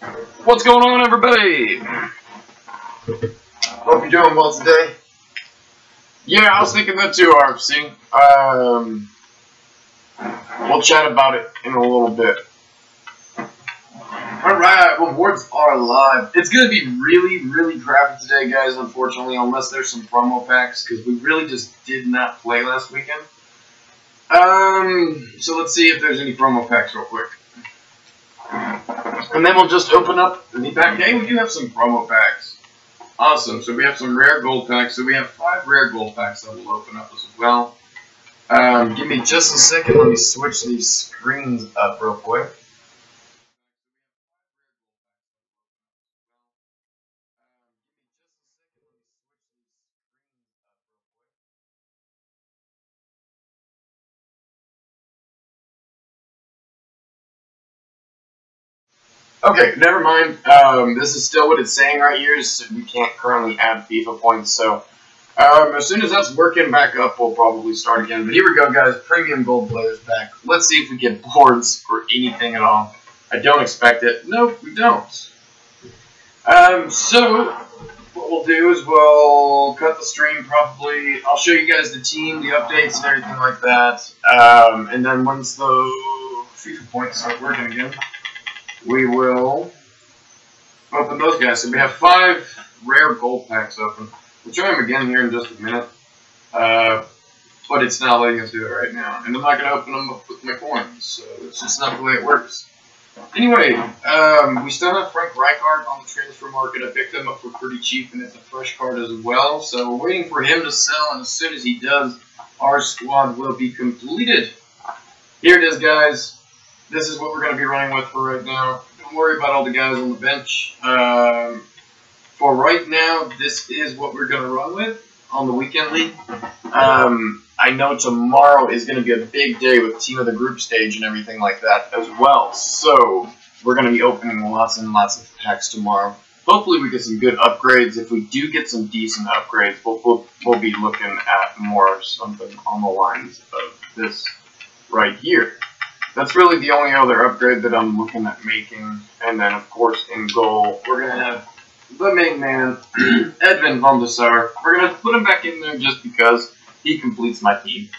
What's going on, everybody? Hope you're doing well today. Yeah, I was thinking that too, RFC. We'll chat about it in a little bit. Alright, rewards are live. It's going to be really crappy today, guys, unfortunately, unless there's some promo packs, because we really just did not play last weekend. So let's see if there's any promo packs real quick. And then we'll just open up the pack. Hey, we do have some promo packs. Awesome. So we have some rare gold packs. So we have 5 rare gold packs that we'll open up as well. Give me just a second. Let me switch these screens up real quick. Okay, never mind. This is still what it's saying right here. Is we can't currently add FIFA points, so as soon as that's working back up, we'll probably start again. But here we go, guys. Premium gold players pack. Let's see if we get boards for anything at all. I don't expect it. Nope, we don't. So what we'll do is we'll cut the stream probably. I'll show you guys the team, the updates, and everything like that. And then once the FIFA points start working again, we will open those guys. So we have 5 rare gold packs open. We'll try them again here in just a minute. But it's not letting us do it right now. And I'm not going to open them up with my coins. So it's just not the way it works. Anyway, we still have Frank Rijkaard on the transfer market. I picked him up for pretty cheap, and it's a fresh card as well. So we're waiting for him to sell, and as soon as he does, our squad will be completed. Here it is, guys. This is what we're going to be running with for right now. Don't worry about all the guys on the bench. For right now, this is what we're going to run with on the weekend league. I know tomorrow is going to be a big day with Team of the Group stage and everything like that as well. So we're going to be opening lots and lots of packs tomorrow. Hopefully we get some good upgrades. If we do get some decent upgrades, we'll be looking at more something on the lines of this right here. That's really the only other upgrade that I'm looking at making. And then, of course, in goal, we're going to have the main man, Edwin van der Sar. We're going to put him back in there just because he completes my team.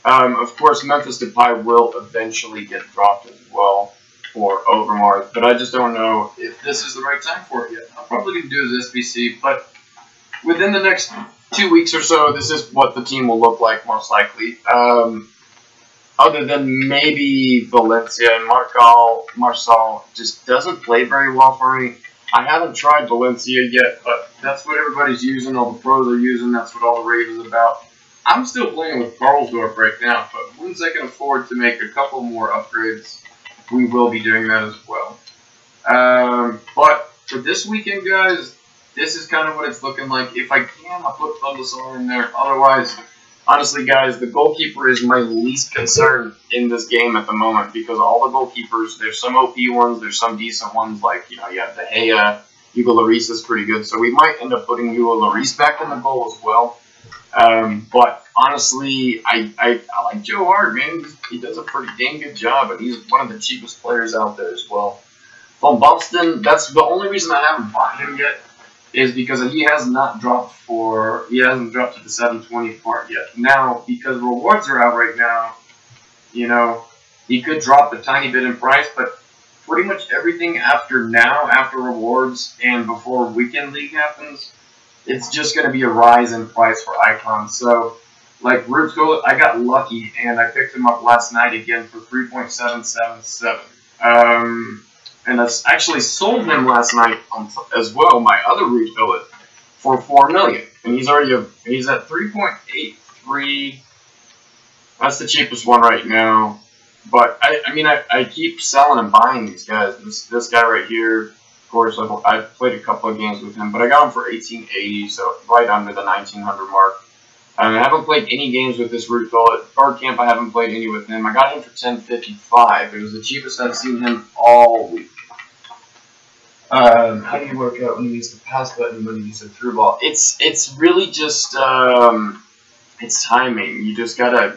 Of course, Memphis Depay will eventually get dropped as well for Overmars, but I just don't know if this is the right time for it yet. I'm probably going to do his SBC, but within the next 2 weeks or so, this is what the team will look like, most likely. Other than maybe Valencia and Marçal just doesn't play very well for me. I haven't tried Valencia yet, but that's what everybody's using, all the pros are using, that's what all the rave is about. I'm still playing with Karlsdorf right now, but once I can afford to make a couple more upgrades, we will be doing that as well. But for this weekend, guys, this is kind of what it's looking like. If I can, I'll put Thunderstorm in there. Otherwise, honestly, guys, the goalkeeper is my least concern in this game at the moment because all the goalkeepers, there's some OP ones, there's some decent ones, like, you know, you have De Gea, Hugo Lloris is pretty good, so we might end up putting Hugo Lloris back in the goal as well. But honestly, I like Joe Hart, man. He does a pretty dang good job, and he's one of the cheapest players out there as well. Van Basten, that's the only reason I haven't bought him yet, is because he hasn't dropped to the 720 part yet. Now, because rewards are out right now, you know, he could drop a tiny bit in price, but pretty much everything after rewards and before weekend league happens, it's just going to be a rise in price for icons. So, like Roots Gullit, I got lucky and I picked him up last night again for 3.777. And I actually sold him last night as well, my other Roots Gullit, for 4 million. And he's at 3.83. That's the cheapest one right now. But I keep selling and buying these guys. This guy right here. Of course, I've played a couple of games with him, but I got him for 1880, so right under the 1900 mark. I haven't played any games with this Root Gullit. Bergkamp, I haven't played any with him. I got him for 1055. It was the cheapest I've seen him all week. How do you work out when you use the pass button when you use a through ball? It's really just it's timing. You just gotta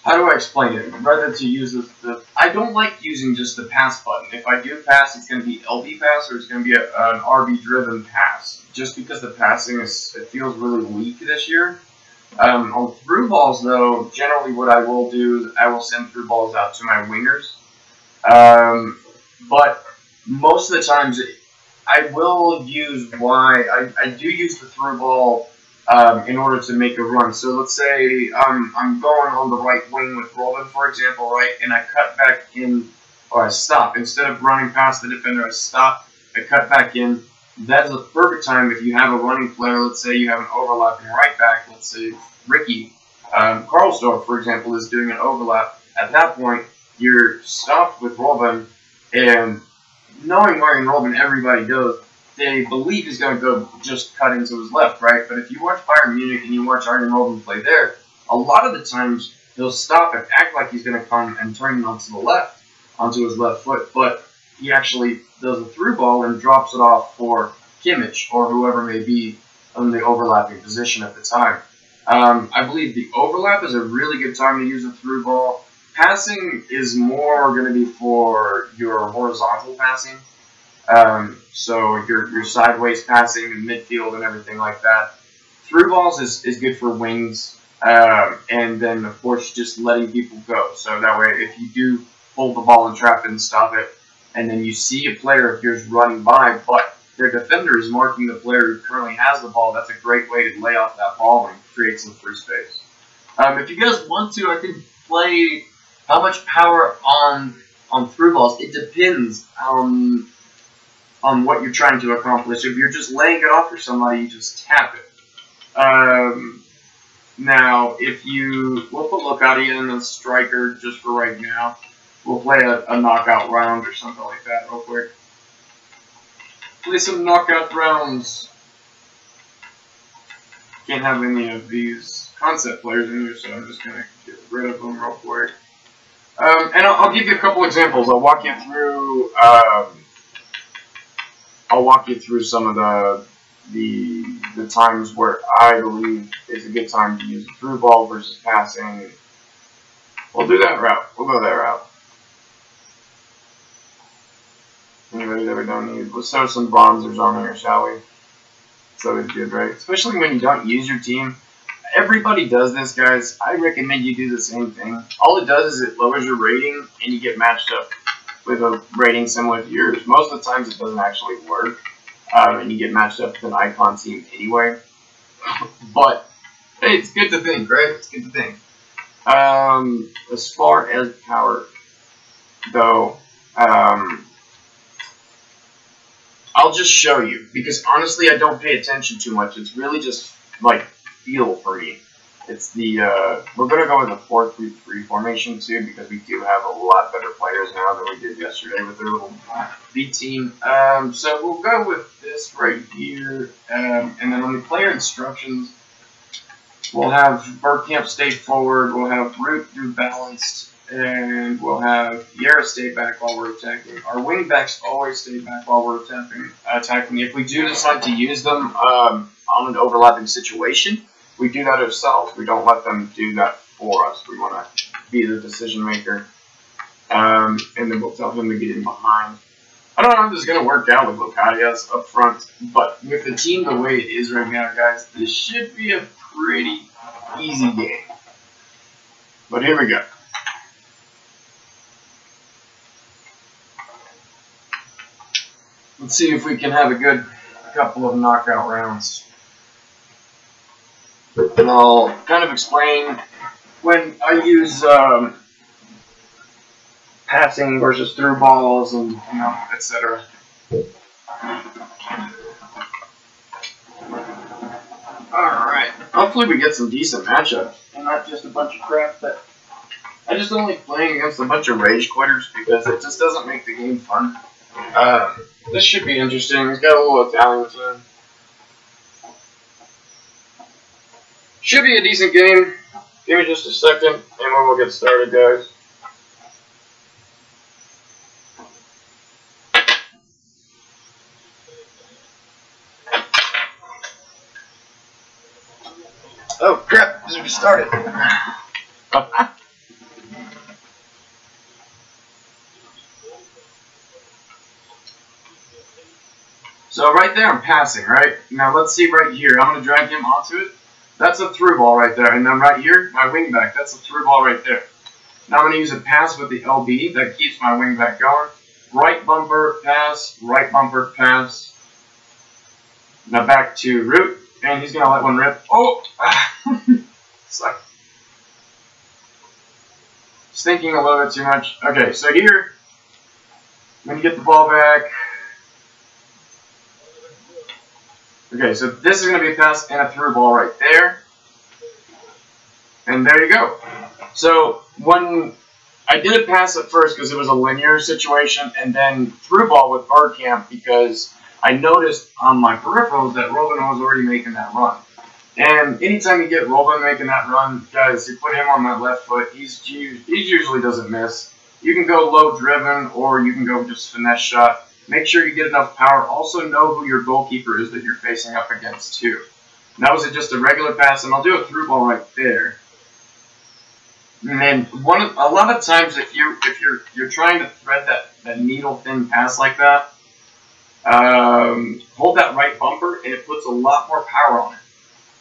How do I explain it? Rather to use I don't like using just the pass button. If I do pass, it's going to be LB pass or it's going to be an RB driven pass. Just because the passing it feels really weak this year. On through balls though, generally what I will do is I will send through balls out to my wingers. But most of the times I will use I do use the through ball in order to make a run. So let's say I'm going on the right wing with Robin, for example, right, and I cut back in, or I stop. Instead of running past the defender, I stop, I cut back in. That's a perfect time if you have a running player. Let's say you have an overlapping right back. Let's say Ricky Karlsdorff, for example, is doing an overlap. At that point, you're stopped with Robin, and knowing where in Robin everybody goes, they believe he's going to go just cut into his left, right? But if you watch Bayern Munich and you watch Arjen Robben play there, a lot of the times he'll stop and act like he's going to come and turn onto the left, onto his left foot, but he actually does a through ball and drops it off for Kimmich or whoever may be in the overlapping position at the time. I believe the overlap is a really good time to use a through ball. Passing is more going to be for your horizontal passing. So your sideways passing in midfield and everything like that. Through balls is good for wings, and then of course just letting people go. So that way, if you do hold the ball and trap it and stop it, and then you see a player of yours running by, but their defender is marking the player who currently has the ball, that's a great way to lay off that ball and create some free space. If you guys want to, I can play how much power on through balls. It depends on what you're trying to accomplish. If you're just laying it off for somebody, you just tap it. Now, we'll put Locadia in the striker just for right now. We'll play a knockout round or something like that real quick. Play some knockout rounds. Can't have any of these concept players in here, so I'm just going to get rid of them real quick. And I'll give you a couple examples. I'll walk you through some of the times where I believe is a good time to use a through ball versus passing. We'll do that route. We'll go that route. Anybody that we don't need. Let's throw some bronzers on there, shall we? It's always good, right? Especially when you don't use your team. Everybody does this, guys. I recommend you do the same thing. All it does is it lowers your rating, and you get matched up with a rating similar to yours. Most of the times it doesn't actually work, and you get matched up with an icon team anyway. But, hey, it's good to think, right? It's good to think. As far as power, though, I'll just show you, because honestly I don't pay attention too much. It's really just, like, feel for me. It's the, we're going to go with a 4-3-3 formation too, because we do have a lot better players now than we did yesterday with their little B team. So we'll go with this right here, and then on the player instructions, we'll have Bergkamp stay forward, we'll have Root do balanced, and we'll have VIEIRRA stay back while we're attacking. Our wing backs always stay back while we're attacking. If we do decide to use them on an overlapping situation, we do that ourselves. We don't let them do that for us. We want to be the decision maker. And then we'll tell him to get in behind. I don't know if this is going to work out with Locadias up front, but with the team the way it is right now, guys, this should be a pretty easy game. But here we go. Let's see if we can have a good couple of knockout rounds. And I'll kind of explain when I use passing versus through balls and, you know, etc. Alright. Hopefully we get some decent matchups and not just a bunch of crap that I just don't like playing against a bunch of rage quitters because it just doesn't make the game fun. This should be interesting. It's got a little Italian to it. Should be a decent game. Give me just a second, and we'll get started, guys. Oh crap! We started. So right there, I'm passing, right? Now let's see right here. I'm going to drag him onto it. That's a through ball right there. And then right here, my wing back. That's a through ball right there. Now I'm going to use a pass with the LB. That keeps my wing back going. Right bumper, pass. Right bumper, pass. Now back to root. And he's going to let one rip. Oh! Suck. Just thinking a little bit too much. Okay, so here, when you get the ball back. Okay, so this is going to be a pass and a through ball right there. And there you go. So when I did a pass at first because it was a linear situation, and then through ball with Bergkamp because I noticed on my peripherals that Robin was already making that run. And anytime you get Robin making that run, guys, you put him on that left foot, he usually doesn't miss. You can go low driven or you can go just finesse shot. Make sure you get enough power. Also know who your goalkeeper is that you're facing up against too. And that was just a regular pass, and I'll do a through ball right there. And then a lot of times if you're trying to thread that needle thin pass like that, hold that right bumper and it puts a lot more power on it.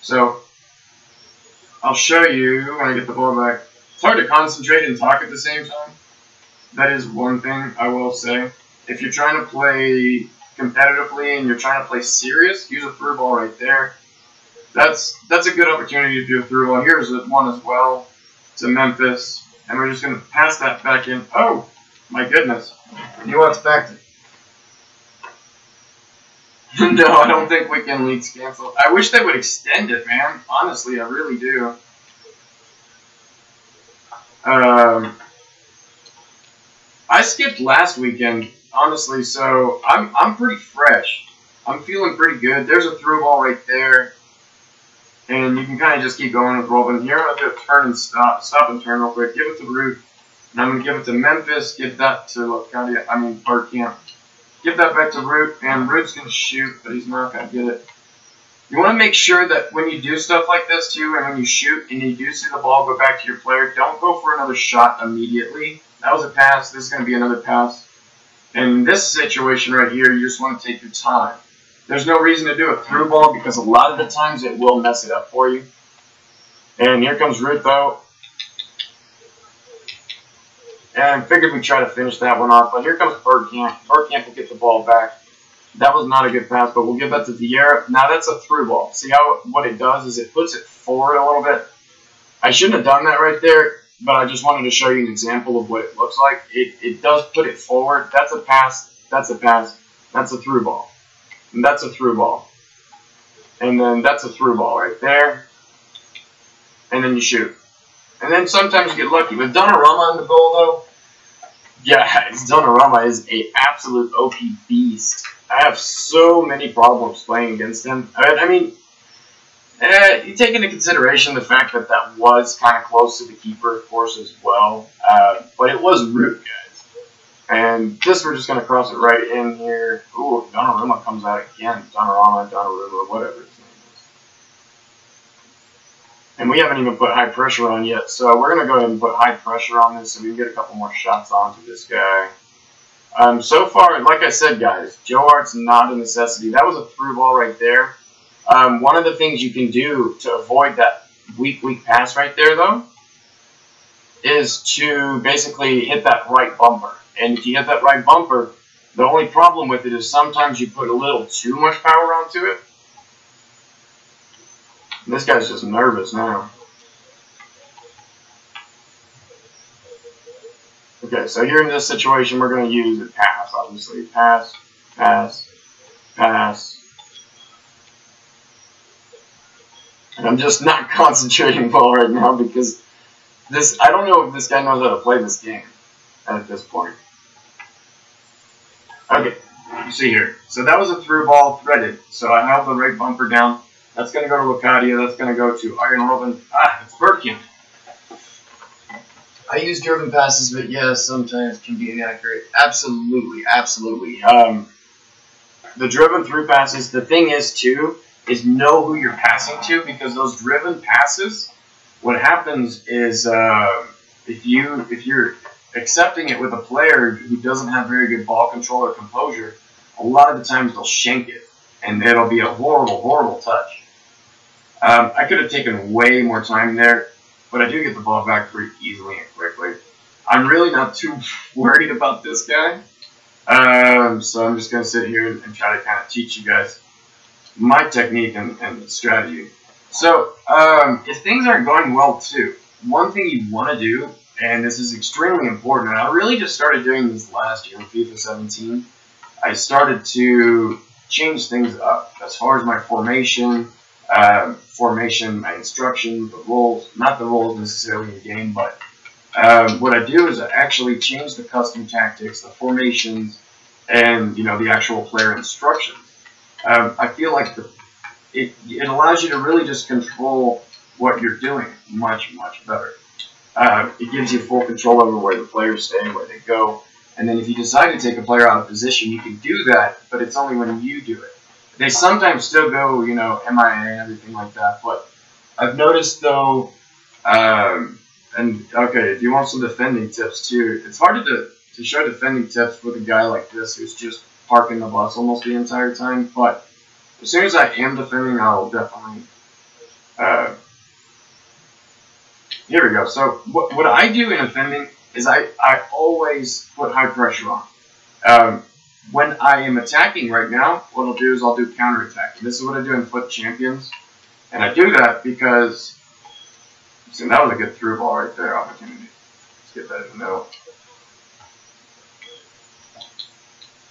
So I'll show you when I get the ball back. It's hard to concentrate and talk at the same time. That is one thing I will say. If you're trying to play competitively and you're trying to play serious, use a through ball right there. That's a good opportunity to do a through ball. Here's one as well to Memphis, and we're just going to pass that back in. Oh, my goodness. He wants back to... No, I don't think we can leads cancel. I wish they would extend it, man. Honestly, I really do. I skipped last weekend, honestly, so I'm pretty fresh. I'm feeling pretty good. There's a through ball right there. And you can kind of just keep going with Robin. Here, I'm going to do a turn and stop and turn real quick. Give it to Root. And I'm going to give it to Memphis. Give that to Bergkamp. Give that back to Root. And Root's going to shoot, but he's not going to get it. You want to make sure that when you do stuff like this, too, and when you shoot and you do see the ball go back to your player, don't go for another shot immediately. That was a pass. This is going to be another pass. In this situation right here, you just want to take your time. There's no reason to do a through ball because a lot of the times it will mess it up for you. And here comes Root, though. And I figured we'd try to finish that one off. But here comes Bergkamp. Bergkamp will get the ball back. That was not a good pass, but we'll give that to VIEIRRA. Now that's a through ball. See how what it does is it puts it forward a little bit. I shouldn't have done that right there, but I just wanted to show you an example of what it looks like. It does put it forward. That's a pass. That's a pass. That's a through ball. And that's a through ball. And then that's a through ball right there. And then you shoot. And then sometimes you get lucky. With Donnarumma in the goal, though, yeah, Donnarumma is an absolute OP beast. I have so many problems playing against him. I mean, you take into consideration the fact that that was kind of close to the keeper, of course, as well. But it was Root, guys. And this, we're just going to cross it right in here. Ooh, Donnarumma comes out again. Donnarumma, whatever his name is. And we haven't even put high pressure on yet, so we're going to go ahead and put high pressure on this so we can get a couple more shots onto this guy. So far, like I said, guys, Joe Art's not a necessity. That was a through ball right there. One of the things you can do to avoid that weak pass right there, though, is to basically hit that right bumper. And if you hit that right bumper, the only problem with it is sometimes you put a little too much power onto it. And this guy's just nervous now. Okay, so here in this situation, we're going to use a pass, obviously. Pass, pass, pass. And I'm just not concentrating well right now because I don't know if this guy knows how to play this game at this point. Okay, you see here. So that was a through ball threaded. So I have the right bumper down. That's going to go to Locadia. That's going to go to Iron Robin. It's Bergkamp. I use driven passes, but yeah, sometimes can be inaccurate. Absolutely, absolutely. The driven through passes, the thing is, too, is know who you're passing to, because those driven passes, what happens is if you're accepting it with a player who doesn't have very good ball control or composure, a lot of the times they'll shank it. and it'll be a horrible, horrible touch. I could have taken way more time there, but I do get the ball back pretty easily and quickly. I'm really not too worried about this guy, so I'm just going to sit here and try to kind of teach you guys my technique and strategy. So, if things aren't going well too, one thing you want to do, and this is extremely important, and I really just started doing this last year in FIFA 17, I started to change things up as far as my formation, my instruction, the roles, not the roles necessarily in the game, but what I do is I actually change the custom tactics, the formations, and the actual player instructions. I feel like it allows you to really just control what you're doing much, much better. It gives you full control over where the players stay, where they go, and then if you decide to take a player out of position, you can do that, but it's only when you do it. They sometimes still go, MIA and everything like that, but I've noticed though, and okay, if you want some defending tips too, it's hard to show defending tips with a guy like this who's just parking the bus almost the entire time, but as soon as I am defending, I'll definitely, here we go. So what I do in defending is I always put high pressure on. When I am attacking right now, what I'll do is I'll do counterattack. This is what I do in Foot Champions. And I do that because, see, that was a good through ball right there, opportunity. Let's get that in the middle.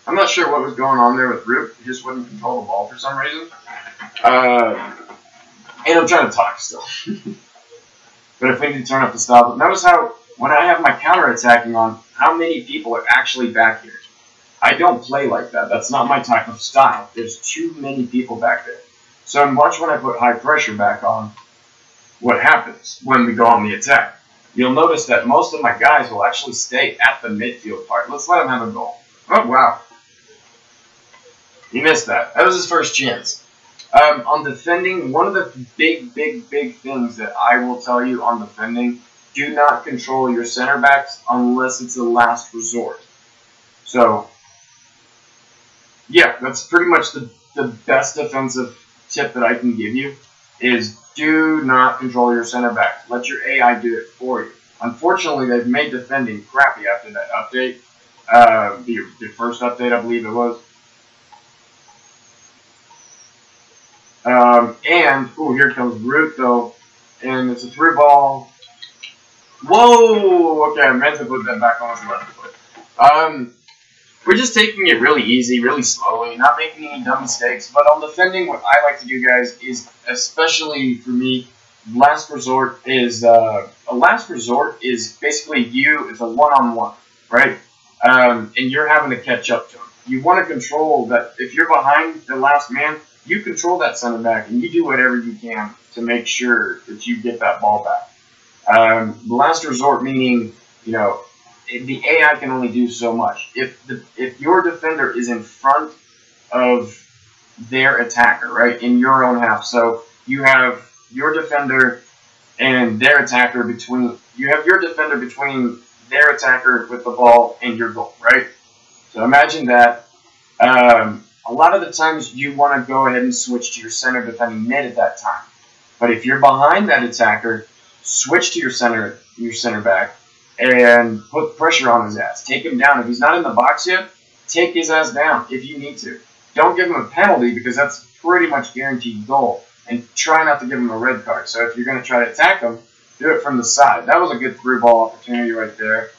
I'm not sure what was going on there with Root. He just wouldn't control the ball for some reason. And I'm trying to talk still. But if we need to turn up the style, but notice how when I have my counterattacking on, how many people are actually back here. I don't play like that. That's not my type of style. There's too many people back there. So watch when I put high pressure back on, what happens when we go on the attack. You'll notice that most of my guys will actually stay at the midfield part. Let's let him have a goal. Oh, wow. He missed that. That was his first chance. On defending, one of the big things that I will tell you on defending, do not control your center backs unless it's a last resort. So, yeah, that's pretty much the best defensive tip that I can give you, is do not control your center backs. Let your AI do it for you. Unfortunately, they've made defending crappy after that update. The first update, I believe it was. Here comes Root, though, and it's a through ball. Whoa! Okay, I meant to put that back on his left foot. We're just taking it really easy, really slowly, not making any dumb mistakes. But on defending, what I like to do, guys, is, especially for me, last resort is basically you. It's a one-on-one, right? And you're having to catch up to him. You want to control that. If you're behind the last man, you control that center back, and you do whatever you can to make sure that you get that ball back. Last resort meaning, the AI can only do so much. If your defender is in front of their attacker, right, in your own half, so you have your defender and their attacker between. You have your defender between their attacker with the ball and your goal, right? So imagine that. A lot of the times you want to go ahead and switch to your center defending mid at that time. But if you're behind that attacker, switch to your center back and put pressure on his ass. Take him down. If he's not in the box yet, take his ass down if you need to. Don't give him a penalty because that's pretty much guaranteed goal. And try not to give him a red card. So if you're going to try to attack him, do it from the side. That was a good through ball opportunity right there.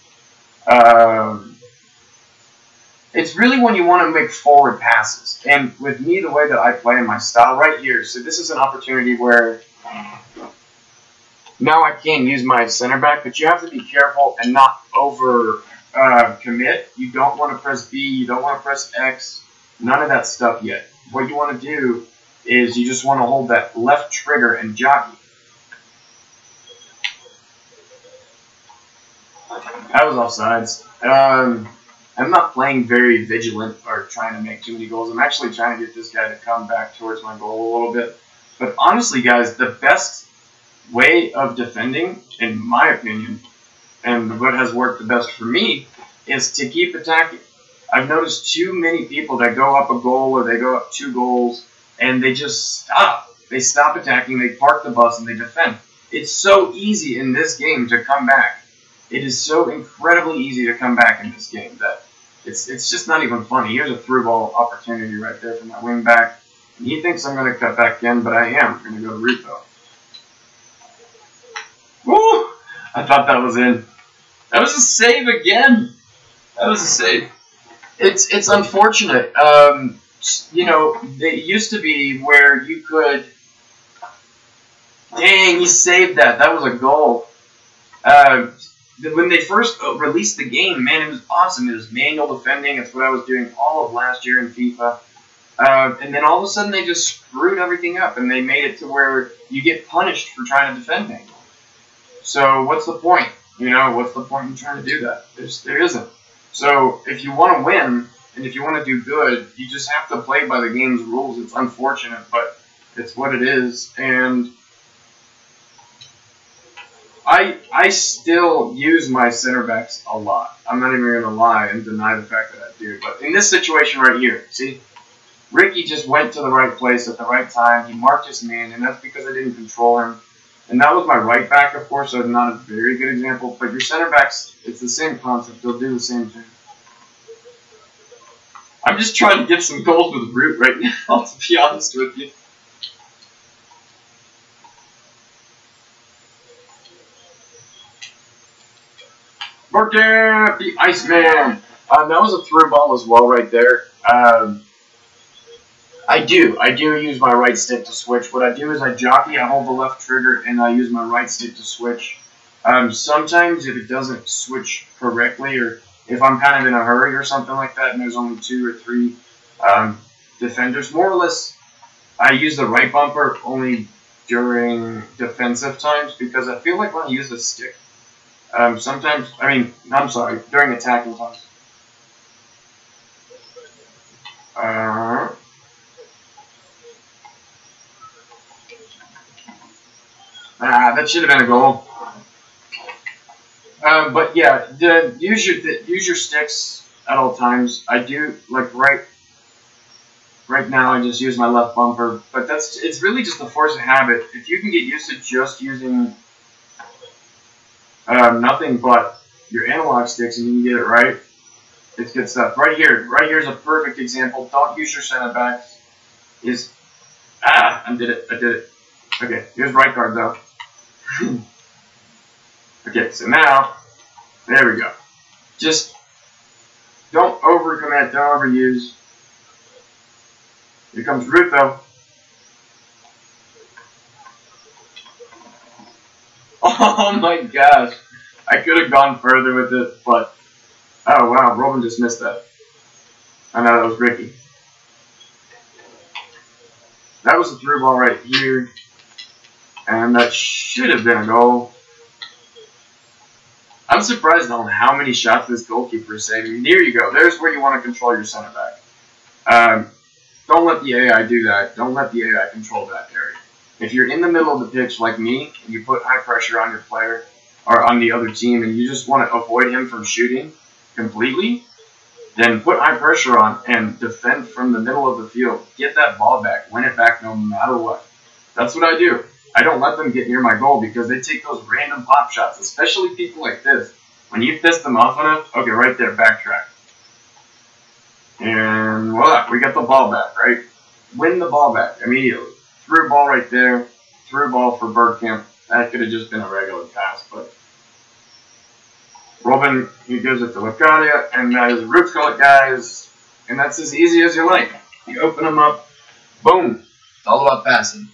It's really when you want to make forward passes. And with me, the way that I play in my style right here, so this is an opportunity where now I can use my center back, but you have to be careful and not over commit. You don't want to press B, you don't want to press X, none of that stuff yet. What you want to do is you just want to hold that left trigger and jockey. That was offsides. I'm not playing very vigilant or trying to make too many goals. I'm actually trying to get this guy to come back towards my goal a little bit. But honestly, guys, the best way of defending, in my opinion, and what has worked the best for me, is to keep attacking. I've noticed too many people that go up a goal or they go up 2 goals and they just stop. They stop attacking, they park the bus, and they defend. It's so easy in this game to come back. It is so incredibly easy to come back in this game that it's just not even funny. Here's a through ball opportunity right there for my wing back. And he thinks I'm going to cut back in, but I am. I'm going to go to refill. Woo! I thought that was in. That was a save again. That was a save. It's unfortunate. You know, it used to be where you could... Dang, he saved that. That was a goal. When they first released the game, man, it was awesome. It was manual defending. It's what I was doing all of last year in FIFA. And then all of a sudden they just screwed everything up, and they made it to where you get punished for trying to defend things. So what's the point? You know, what's the point in trying to do that? There isn't. So if you want to win, and if you want to do good, you just have to play by the game's rules. It's unfortunate, but it's what it is. And I still use my center backs a lot. I'm not even going to lie and deny the fact that I do. But in this situation right here, see, Ricky just went to the right place at the right time. He marked his man, and that's because I didn't control him. And that was my right back, of course, so not a very good example. But your center backs, it's the same concept. They'll do the same thing. I'm just trying to get some goals with Root right now, to be honest with you. Bergkamp, the Iceman. That was a through ball as well right there. I do use my right stick to switch. What I do is I jockey, I hold the left trigger, and I use my right stick to switch. Sometimes if it doesn't switch correctly, or if I'm kind of in a hurry or something like that, and there's only 2 or 3 defenders, more or less, I use the right bumper only during defensive times, because I feel like when I use the stick, sometimes, during attacking times. That should have been a goal. But yeah, use your sticks at all times. I do, like right now I just use my left bumper, but it's really just a force of habit. If you can get used to just using nothing but your analog sticks and you can get it right, it's good stuff. Right here's a perfect example. Don't use your center backs. I did it. Okay, here's right guard though. Okay, so now, there we go. Just don't overcommit, don't overuse. Here comes Root though. Oh my gosh. I could have gone further with it, but oh wow, Robin just missed that. I know that was Ricky. That was a through ball right here. And that should have been a goal. I'm surprised on how many shots this goalkeeper is saving. There you go. There's where you want to control your center back. Don't let the AI do that. Don't let the AI control that area. If you're in the middle of the pitch like me, and you put high pressure on your player, or on the other team, and you just want to avoid him from shooting completely, then put high pressure on and defend from the middle of the field. Get that ball back. Win it back no matter what. That's what I do. I don't let them get near my goal because they take those random pop shots, especially people like this. When you piss them off enough, okay, right there, backtrack. And voila, we got the ball back, right? Win the ball back immediately. Through ball right there, through ball for Bergkamp. That could have just been a regular pass, but Robin, he gives it to Lacadia, and that is Root's Gullit, guys. And that's as easy as you like. You open them up, boom. It's all about passing.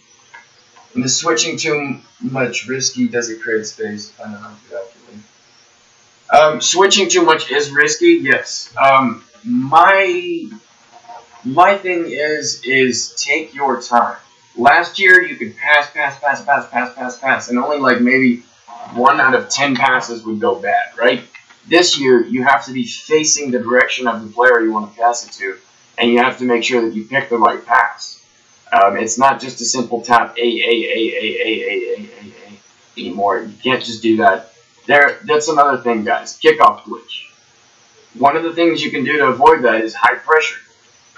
And the switching too much risky, does it create space? I don't know if you actually. Switching too much is risky, yes. My thing is take your time. Last year you could pass, and only like maybe 1 out of 10 passes would go bad, right? This year you have to be facing the direction of the player you want to pass it to, and you have to make sure that you pick the right pass. It's not just a simple tap A anymore. You can't just do that. That's another thing, guys. Kickoff glitch. one of the things you can do to avoid that is high pressure.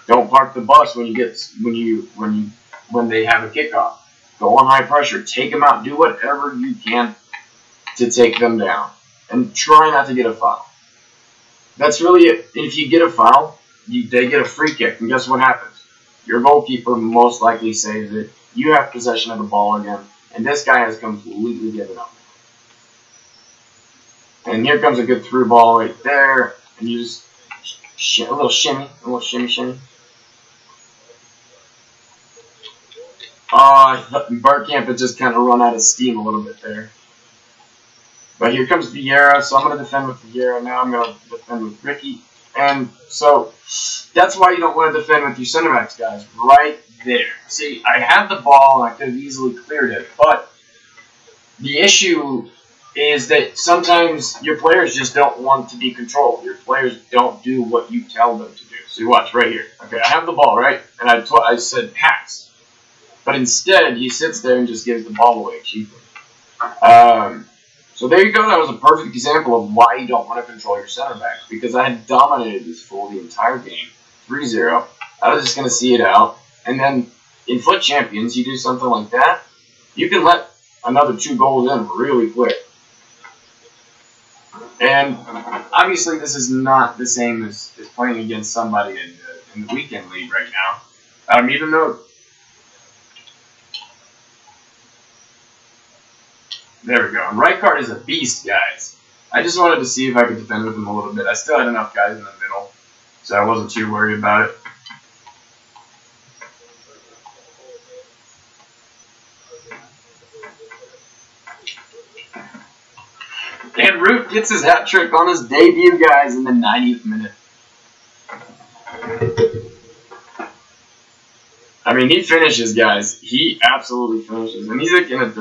Don't park the bus when they have a kickoff. Go on high pressure. Take them out. Do whatever you can to take them down, and try not to get a foul. That's really it. If you get a foul, they get a free kick, and guess what happens? Your goalkeeper most likely saves it. You have possession of the ball again, and this guy has completely given up. And here comes a good through ball right there, and you just a little shimmy. Bergkamp had just kind of run out of steam a little bit there. But here comes VIEIRRA, so I'm going to defend with VIEIRRA. Now I'm going to defend with Ricky. And so that's why you don't want to defend with your center backs, guys, right there. See, I had the ball, and I could have easily cleared it. But the issue is that sometimes your players just don't want to be controlled. Your players don't do what you tell them to do. So you watch right here. Okay, I have the ball, right? And I said pass. But instead, he sits there and just gives the ball away cheaply. So there you go. That was a perfect example of why you don't want to control your center back. Because I had dominated this fool the entire game. 3-0. I was just going to see it out. And then in Foot Champions, you do something like that, you can let another 2 goals in really quick. And obviously this is not the same as playing against somebody in the weekend league right now. Even though... There we go. And Rijkaard is a beast, guys. I just wanted to see if I could defend with him a little bit. I still had enough guys in the middle, so I wasn't too worried about it. And Root gets his hat trick on his debut, guys, in the 90th minute. I mean, he finishes, guys. He absolutely finishes. And he's like in a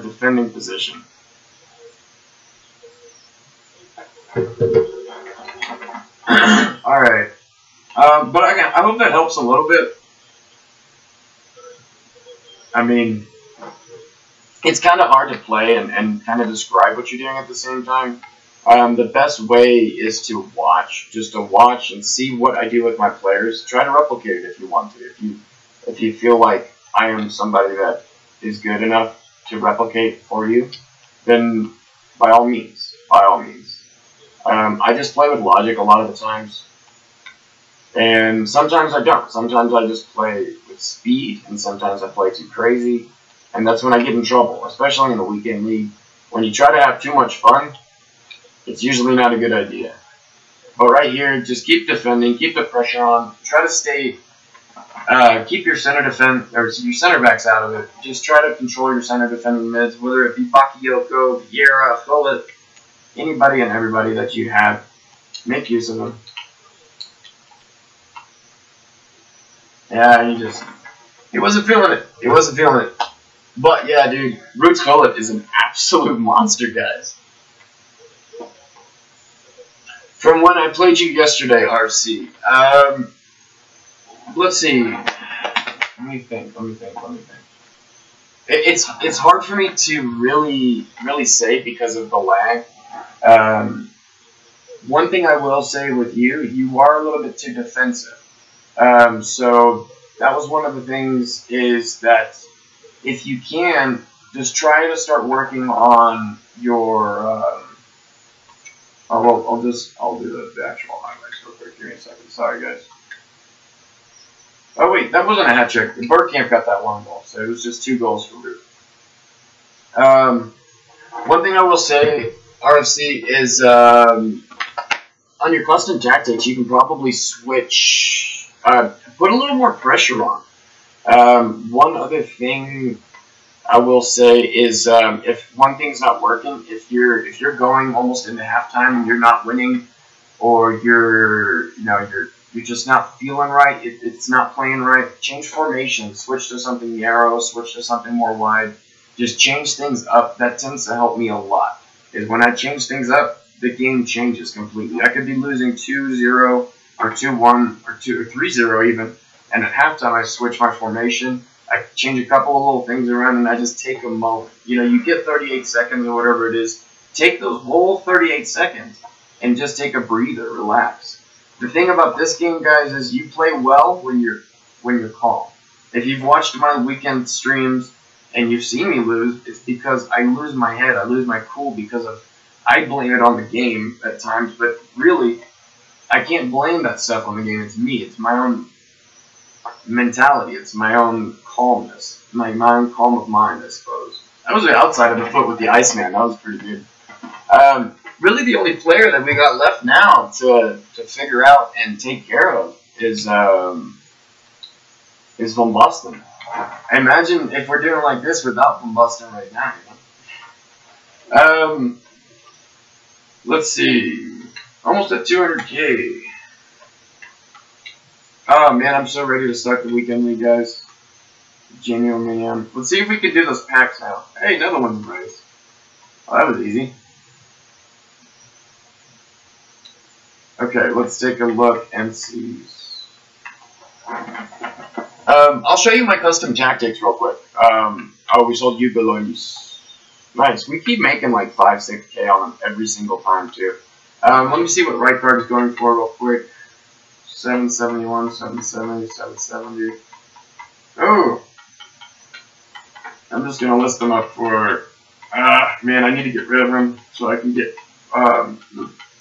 defending position. Alright. But I hope that helps a little bit. I mean, it's kind of hard to play and kind of describe what you're doing at the same time. The best way is to watch. Just to watch and see what I do with my players. Try to replicate it if you want to. If you feel like I am somebody that is good enough to replicate for you, then by all means. I just play with logic a lot of the times. And sometimes I don't. Sometimes I just play with speed, and sometimes I play too crazy. And that's when I get in trouble, especially in the weekend league. When you try to have too much fun, it's usually not a good idea. But right here, just keep defending, keep the pressure on, try to stay, keep your center backs out of it. Just try to control your center defending mids, whether it be Bakayoko, VIEIRRA, Gullit, anybody and everybody that you have. Make use of them. Yeah, he wasn't feeling it. But yeah, dude, Roots Gullit is an absolute monster, guys. From when I played you yesterday, RC. Let's see. Let me think. It's hard for me to really say because of the lag. One thing I will say with you are a little bit too defensive. So that was one of the things is that if you can, just try to start working on your. I'll do the actual highlights real quick. Give me a second. Sorry, guys. Oh wait, that wasn't a hat trick. Bergkamp got that one goal, so it was just 2 goals for Root. One thing I will say, RFC, is on your custom tactics, you can probably switch, put a little more pressure on. One other thing I will say is if one thing's not working, if you're going almost into halftime and you're not winning, or you're just not feeling right, it's not playing right, change formation, switch to something narrow, switch to something more wide, just change things up. That tends to help me a lot. Is when I change things up, the game changes completely. I could be losing 2-0 or 2-1 or 3-0 even, and at halftime I switch my formation. I change a couple of little things around, and I just take a moment. You get 38 seconds or whatever it is. Take those whole 38 seconds and just take a breather, relax. The thing about this game, guys, is you play well when you're calm. If you've watched my weekend streams and you've seen me lose, it's because I lose my head, I lose my cool because of, I blame it on the game at times, but really, I can't blame that stuff on the game. It's me. It's my own mentality. It's my own calmness. My own calm of mind, I suppose. That was outside of the foot with the Iceman. That was pretty good. Really, the only player that we got left now to figure out and take care of is Van Basten. Imagine if we're doing like this without Van Basten right now. You know? Let's see. Almost at 200K. Oh man, I'm so ready to start the weekend league, guys. Genuinely am. Let's see if we can do those packs now. Hey, another one's nice. Oh, that was easy. Okay, let's take a look and see. I'll show you my custom tactics real quick. Oh, we sold Gullit. Nice. We keep making like 5-6K on them every single time too. Let me see what right card is going for real quick. 771, 770, 770. Oh! I'm just going to list them up for... man, I need to get rid of him so I can get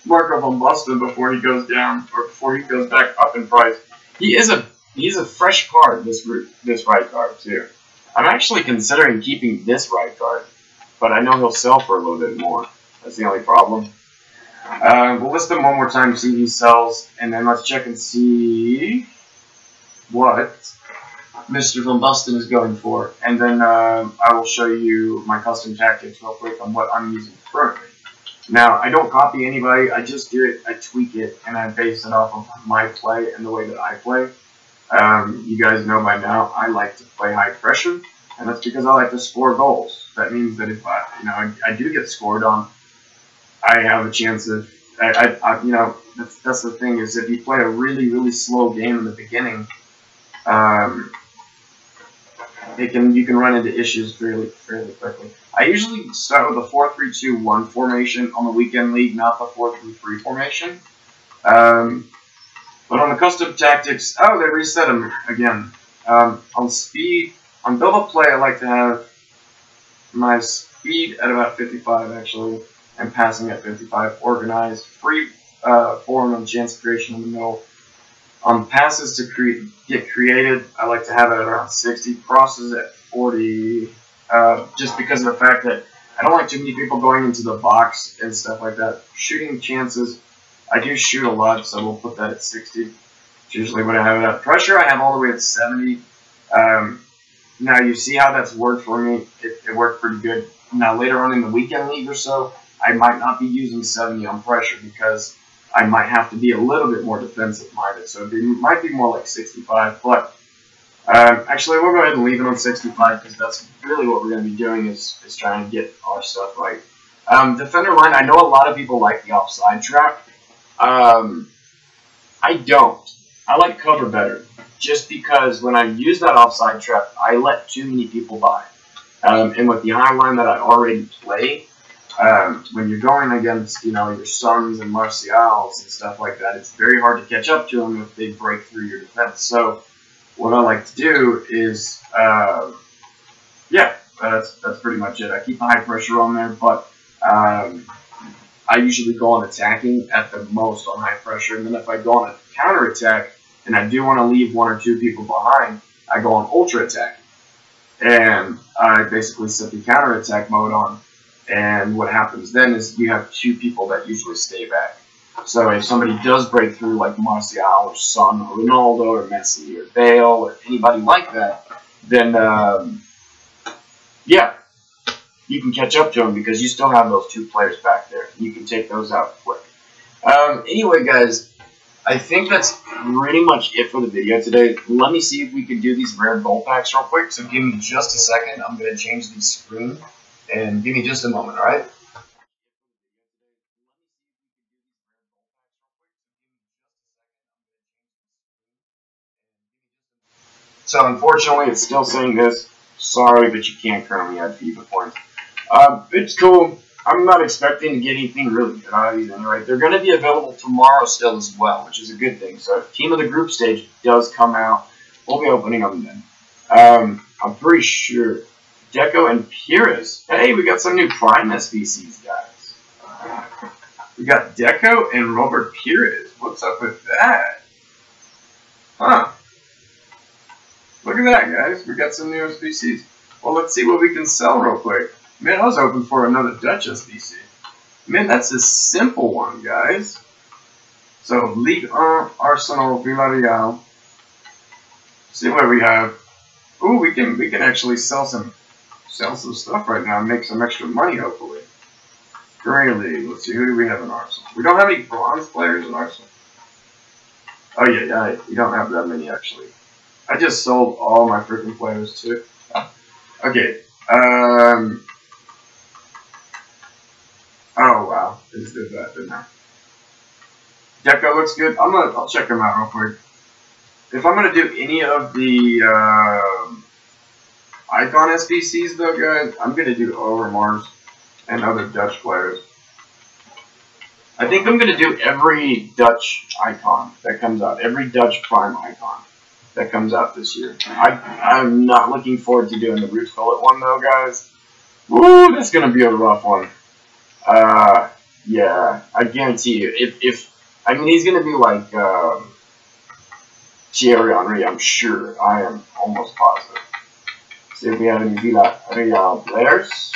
Marco Van Basten before he goes down, or before he goes back up in price. He's a fresh card, this right card, too. I'm actually considering keeping this right card, but I know he'll sell for a little bit more. That's the only problem. We'll list them one more time to see if he sells, and then let's check and see what Mr. Van Basten is going for. And then I will show you my custom tactics real quick on what I'm using currently. Now, I don't copy anybody, I just do it, I tweak it, and I base it off of my play and the way that I play. You guys know by now, I like to play high pressure, and that's because I like to score goals. That means that if I do get scored on, I have a chance of, that's the thing, is if you play a really, really slow game in the beginning, you can run into issues fairly quickly. I usually start with a 4-3-2-1 formation on the weekend league, not the 4-3-3 formation. But on the custom tactics, oh, they reset them again. On speed, on build up play, I like to have my speed at about 55 actually, and passing at 55. Organized, free form and chance creation in the middle. On passes to get created, I like to have it at around 60. Crosses at 40, just because of the fact that I don't like too many people going into the box and stuff like that. Shooting chances, I do shoot a lot, so we'll put that at 60. It's usually what I have it at. Pressure, I have all the way at 70. Now you see how that's worked for me. It worked pretty good. Now later on in the weekend league or so, I might not be using 70 on pressure because I might have to be a little bit more defensive minded. So it might be more like 65. But actually, we'll go ahead and leave it on 65 because that's really what we're going to be doing is trying to get our stuff right. Defender line, I know a lot of people like the offside trap. I don't. I like cover better. Just because when I use that offside trap, I let too many people by. And with the high line that I already play, when you're going against, your Suns and Martials and stuff like that, it's very hard to catch up to them if they break through your defense. So what I like to do is, that's pretty much it. I keep high pressure on there, but I usually go on attacking at the most on high pressure. And then if I go on a counter attack and I do want to leave one or two people behind, I go on ultra attack. And I basically set the counter attack mode on. And what happens then is you have two people that usually stay back. So if somebody does break through like Martial or Son or Ronaldo or Messi or Bale or anybody like that, then you can catch up to them because you still have those two players back there. You can take those out quick. Anyway, guys, I think that's pretty much it for the video today. Let me see if we can do these rare gold packs real quick. So give me just a second. I'm going to change the screen. And give me just a moment, alright? So unfortunately, it's still saying this. Sorry, but you can't currently add FIFA points. It's cool. I'm not expecting to get anything really good out of these anyway. They're going to be available tomorrow still as well, which is a good thing. So if Team of the Group stage does come out, we'll be opening them then. I'm pretty sure Deco and Pires. Hey, we got some new Prime SBCs, guys. We got Deco and Robert Pires. What's up with that? Huh. Look at that, guys. We got some new SBCs. Well, let's see what we can sell real quick. Man, I was hoping for another Dutch SBC. Man, that's a simple one, guys. So, Ligue 1, Arsenal, VIEIRRA. See what we have. Ooh, we can actually sell some stuff right now and make some extra money, hopefully. Premier League. Let's see, who do we have in Arsenal? We don't have any bronze players in Arsenal. Oh yeah, you don't have that many actually. I just sold all my freaking players too. Okay. Oh wow, I just did that, didn't I? Deco looks good. I'll check him out real quick. If I'm gonna do any of the icon SBCs though, guys, I'm gonna do Overmars and other Dutch players. I think I'm gonna do every Dutch icon that comes out, every Dutch Prime icon that comes out this year. I'm not looking forward to doing the Roots Gullit one though, guys. Woo, that's gonna be a rough one. Yeah, I guarantee you, I mean he's gonna be like Thierry Henry, I'm sure. I am almost positive. See if we have any VIEIRRA players.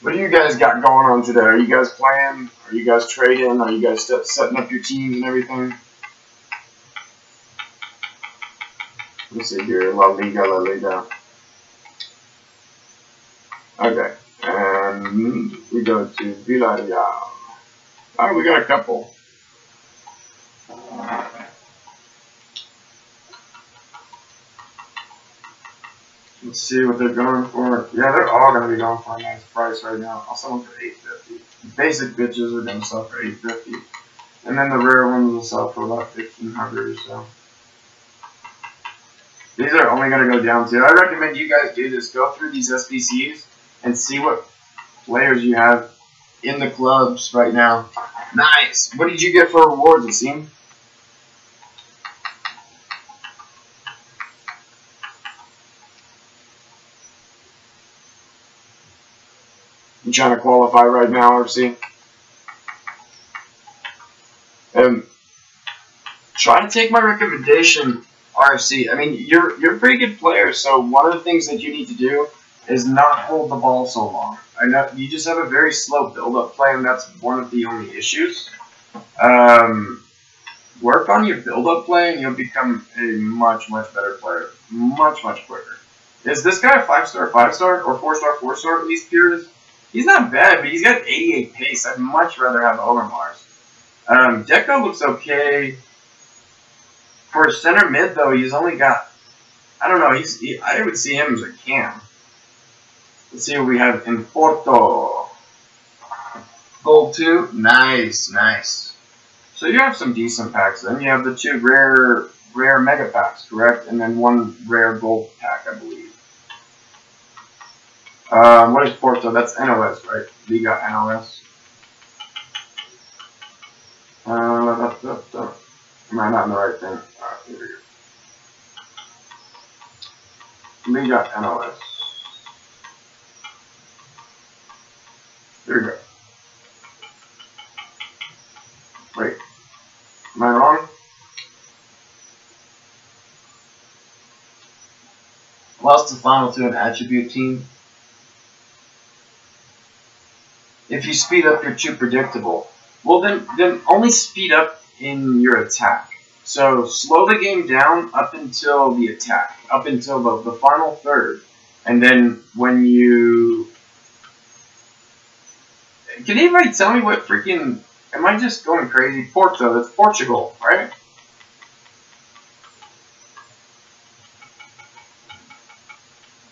What do you guys got going on today? Are you guys playing? Are you guys trading? Are you guys setting up your teams and everything? Let's see here. La Liga. Okay. And we go to VIEIRRA. Alright, we got a couple. Let's see what they're going for. Yeah, they're all going to be going for a nice price right now. I'll sell them for $8.50. Basic bitches are going to sell for $8.50. And then the rare ones will sell for about $1,500 or so. These are only going to go down too. I recommend you guys do this. Go through these SBCs and see what players you have in the clubs right now. Nice. What did you get for rewards, Asim? You trying to qualify right now, RC? Try to take my recommendation, RFC. I mean, you're a pretty good player, so one of the things that you need to do is not hold the ball so long. I know you just have a very slow build-up play, and that's one of the only issues. Work on your build-up play, and you'll become a much better player, much quicker. Is this guy a 5-star, 5-star, or 4-star, 4-star? At least Pires. He's not bad, but he's got 88 pace. I'd much rather have Overmars. Deco looks okay. For center mid, though, he's only got, I don't know, I would see him as a cam. Let's see what we have in Porto. Gold 2, nice. So you have some decent packs then. You have the 2 rare mega packs, correct? And then 1 rare gold pack, I believe. What is Porto? That's NOS, right? We got NOS. Am I not in the right thing? Alright, here we go. We got NOS. Here we go. Wait. Am I wrong? Lost the final to an attribute team. If you speed up, you're too predictable. Well, then only speed up in your attack. So slow the game down up until the attack, up until the final third. And then when you... Can anybody tell me what freaking... Am I just going crazy? Porto, that's Portugal, right?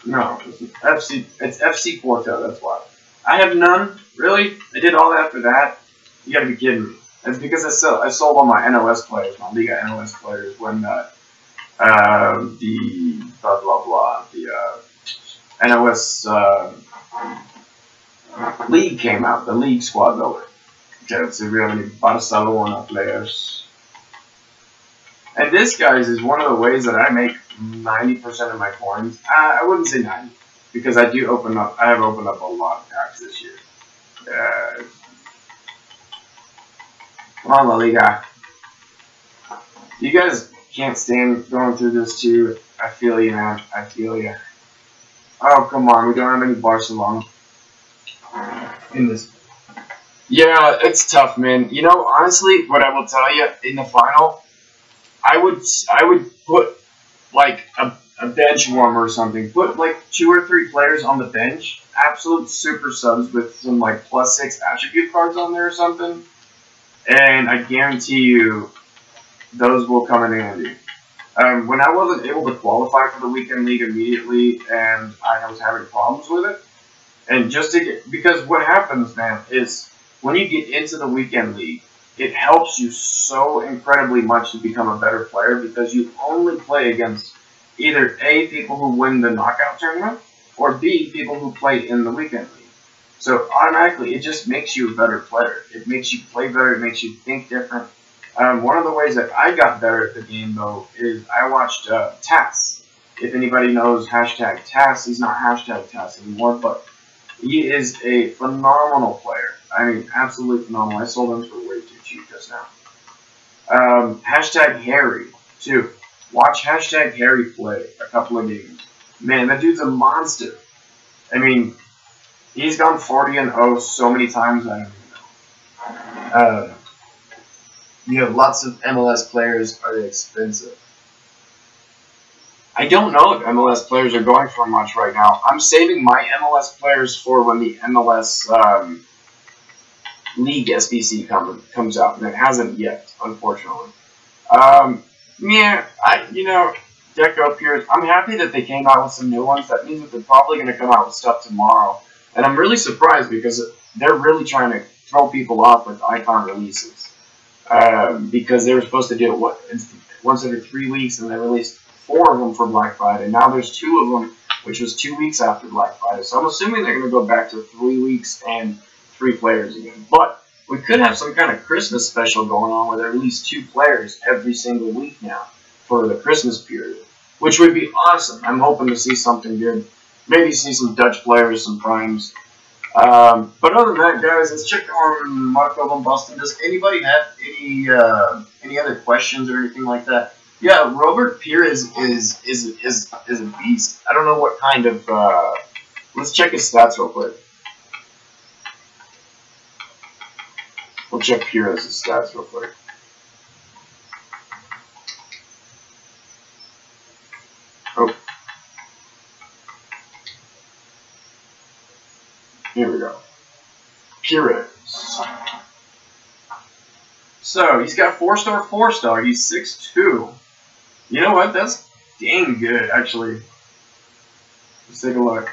No, it's FC Porto, that's why. I have none. Really? I did all that for that? You gotta be kidding me. That's because I sold all my NOS players, my Liga NOS players, when the blah blah blah, the NOS League came out, the League squad builder. Okay, let's see if we have any Barcelona players. And this, guys, is one of the ways that I make 90% of my coins. I wouldn't say 90, because I have opened up a lot of packs this year. Come on, La Liga. You guys can't stand going through this too. I feel you, man. I feel you. Oh, come on. We don't have any Barcelona in this. Yeah, it's tough, man. You know, honestly, what I will tell you, in the final, I would put like a bench warmer or something. Put like 2 or 3 players on the bench. Absolute super subs with some like +6 attribute cards on there or something. And I guarantee you, those will come in handy. When I wasn't able to qualify for the weekend league immediately, and I was having problems with it, and just to get, because what happens, man, is when you get into the weekend league, it helps you so incredibly much to become a better player, because you only play against either A, people who win the knockout tournament, or B, people who play in the weekend league. So automatically, it just makes you a better player. It makes you play better. It makes you think different. One of the ways that I got better at the game, though, is I watched Tass. If anybody knows hashtag Tass, he's not hashtag Tass anymore, but he is a phenomenal player. I mean, absolutely phenomenal. I sold him for way too cheap just now. Hashtag Harry, too. Watch hashtag Harry play a couple of games. Man, that dude's a monster. I mean, he's gone 40-0 so many times, I don't even know. You have lots of MLS players. Are they expensive? I don't know if MLS players are going for much right now. I'm saving my MLS players for when the MLS League SBC comes out, and it hasn't yet, unfortunately. Yeah, Deco, Pires, I'm happy that they came out with some new ones. That means that they're probably going to come out with stuff tomorrow. And I'm really surprised because they're really trying to throw people off with icon releases. Because they were supposed to do it once every 3 weeks, and they released 4 of them for Black Friday. Now there's 2 of them, which was 2 weeks after Black Friday. So I'm assuming they're going to go back to 3 weeks and 3 players again. But we could have some kind of Christmas special going on where they release 2 players every single week now for the Christmas period, which would be awesome. I'm hoping to see something good. Maybe see some Dutch players, some primes. But other than that, guys, let's check on Marco Van Basten. Does anybody have any other questions or anything like that? Yeah, Robert Pires is a beast. I don't know what kind of. Let's check his stats real quick. We'll check Pires' stats real quick. Oh. Here we go. Pires. So, he's got 4-star, 4-star. He's 6'2". You know what? That's dang good, actually. Let's take a look.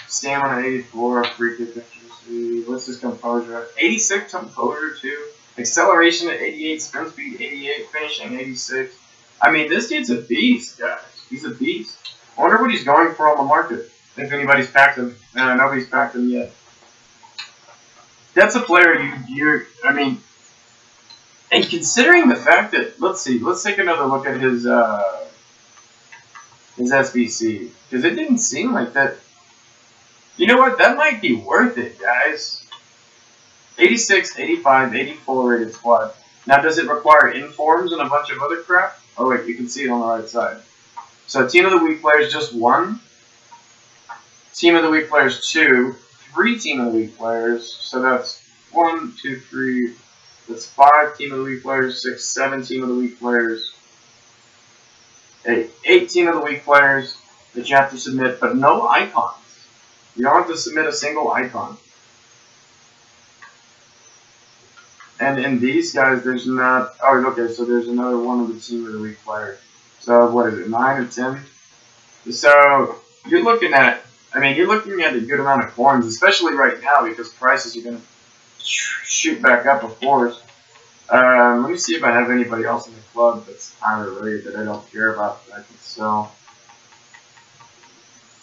Stamina 84, free kick accuracy. What's his composure? 86 composure, too. Acceleration at 88, sprint speed 88, finishing 86. I mean, this dude's a beast, guys. He's a beast. I wonder what he's going for on the market. If anybody's packed him. Nobody's packed him yet. That's a player I mean, and considering the fact that, let's take another look at his SBC, because it didn't seem like that. You know what? That might be worth it, guys. 86, 85, 84 rated squad. Now, does it require informs and a bunch of other crap? Oh wait, you can see it on the right side. So, team of the week players just 1. Team of the week players 2. 3 team of the week players. So that's 1, 2, 3. That's 5 team of the week players. 6, 7 team of the week players. 8 team of the week players that you have to submit, but no icons. You don't have to submit a single icon. And in these guys, there's not. Oh, okay. So there's another one of the team of the week players. So what is it? 9 or 10? So you're looking at. I mean, you're looking at a good amount of coins, especially right now because prices are going to shoot back up, of course. Let me see if I have anybody else in the club that's higher rated that I don't care about that I can sell.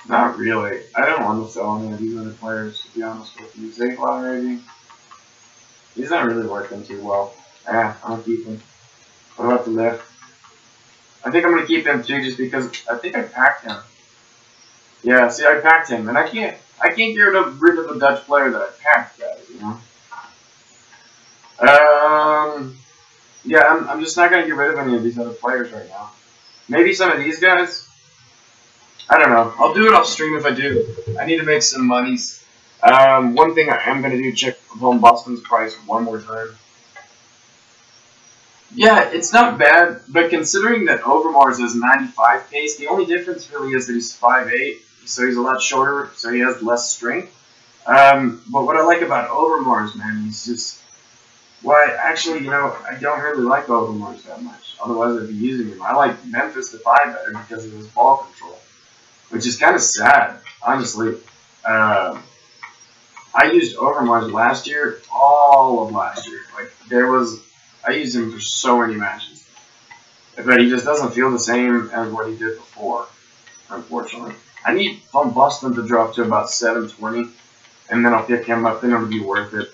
Not really. I don't want to sell any of these other players, to be honest with you. Zayfly, maybe? He's not really working too well. I'm gonna keep him. What about the lift? I think I'm gonna keep him too, just because I think I packed him. Yeah, see, I packed him, and I can't get rid of the Dutch player that I packed, guys. You know. Yeah, I'm just not gonna get rid of any of these other players right now. Maybe some of these guys. I don't know. I'll do it off stream if I do. I need to make some monies. One thing I am gonna do, check Von Boston's price one more time. Yeah, it's not bad, but considering that Overmars has 95 pace, the only difference really is that he's 5'8", so he's a lot shorter, so he has less strength. But what I like about Overmars, man, he's just... Well, actually, you know, I don't really like Overmars that much. Otherwise, I'd be using him. I like Memphis Defy better because of his ball control, which is kind of sad, honestly. I used Overmars last year, all of last year. Like, I used him for so many matches. But he just doesn't feel the same as what he did before, unfortunately. I need Von Boston to drop to about 720, and then I'll pick him up, then it'll be worth it.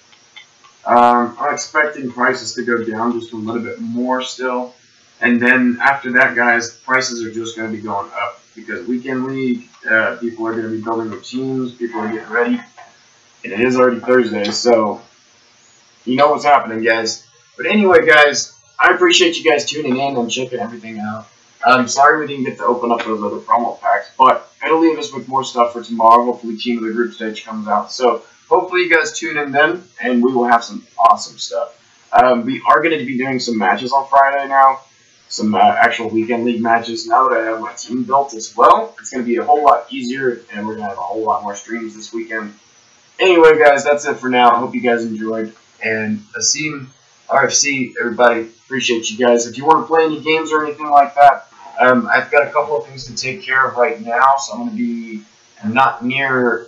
I'm expecting prices to go down just a little bit more still. And then after that, guys, prices are just going to be going up. Because Weekend League, people are going to be building their teams, people are getting ready. And it is already Thursday, so you know what's happening, guys. But anyway, guys, I appreciate you guys tuning in and checking everything out. I'm sorry we didn't get to open up those other promo packs, but it'll leave us with more stuff for tomorrow. Hopefully Team of the Group stage comes out. So hopefully you guys tune in then, and we will have some awesome stuff. We are going to be doing some matches on Friday now. Some actual Weekend League matches. Now that I have my team built as well, it's going to be a whole lot easier, and we're going to have a whole lot more streams this weekend. Anyway, guys, that's it for now. I hope you guys enjoyed. And Asim, RFC, everybody, appreciate you guys. If you want to play any games or anything like that, I've got a couple of things to take care of right now, so I'm going to be not near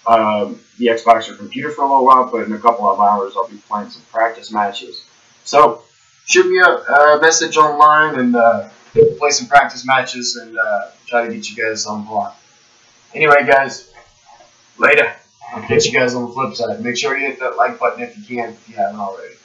the Xbox or computer for a little while, but in a couple of hours I'll be playing some practice matches. So shoot me a message online and play some practice matches and try to get you guys on board. Anyway, guys, later. I'll catch you guys on the flip side. Make sure you hit that like button if you can, if you haven't already.